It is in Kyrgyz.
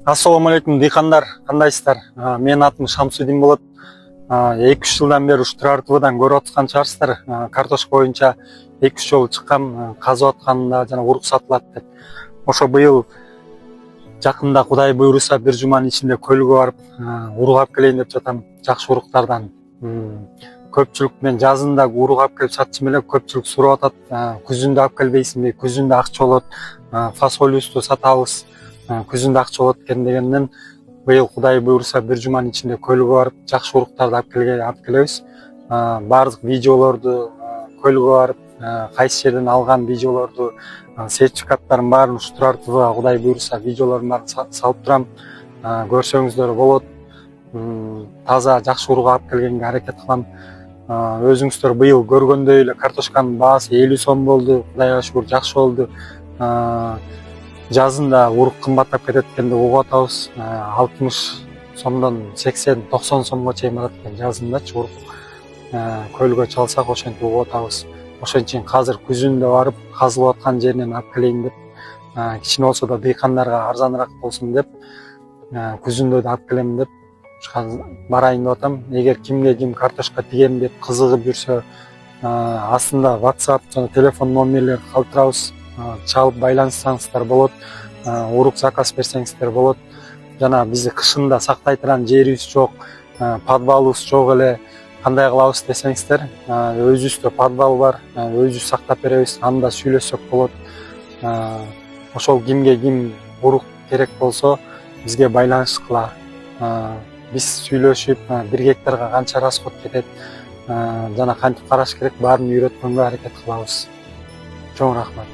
Ассаламу алейкум, дыйкандар, кандайсыздар? Менин атым Шамсудин болот. 2-3 жылдан бери ушу Турар ТВдан көрүп аткан чыгарсыздар. Картошка боюнча 2-3 жолу чыккам, казып атканда жана урук сатылат деп. Ошо быйыл жакында Кудай буйруса бир жуманын ичинде көлгө барып, урук алып келейин деп жатам. Жакшы уруктардан. Көпчүлүк мен жазында урук алып келип сатчым эле, көпчүлүк сурап атат. Күзүндө алып келбейсиңби? Күзүндө акча болот. Фасолюсту сатабыз. Күзүндө акча болот экен дегенден быйыл Кудай буйруса бир жуманын ичинде көлгө барып жакшы уруктарды алып келебиз. Баардык видеолорду көлгө барып кайсы жерден алган видеолорду, сертификаттардын баарын ушу Турар ТВга Кудай буйруса видеолордун баарын салып турам. Көрсөңүздөр болот. Таза жакшы урук алып келгенге аракет кылам. Өзүңүздөр быйыл көргөндөй эле картошканын баасы 50 сом болду. Кудайга шүгүр жакшы болду. Жазында урук кымбаттап кетет экен деп угуп атабыз. 60 сомдон 80-90 сомго чейин барат экен жазындачы урук. Көлгө чалсак ошентип угуп атабыз. Ошон үчүн азыр күзүндө барып казылып аткан жеринен алып келейин деп, кичине болсо да дыйкандарга арзаныраак болсун деп, күзүндө да алып келем деп барайын деп атам. Эгер кимге ким картошка тигем деп кызыгып жүрсө, астында WhatsApp жана телефон номерлерин калтырабыз. Чалып байланышсаңыздар болот. Урук заказ берсеңиздер болот. Жана бизди кышында сактай турган жерибиз жок, подвалыбыз жок эле. Кандай кылабыз десеңиздер, өзүбүздө подвал бар, өзүбүз сактап беребиз. Анда сүйлөшсөк болот. Ошол кимге ким урук керек болсо бизге байланышкыла. Биз сүйлөшүп, 1 гектарга канча расход кетет, жана кантип караш керек баарын үйрөткөнгө аракет кылабыз. Чоң рахмат.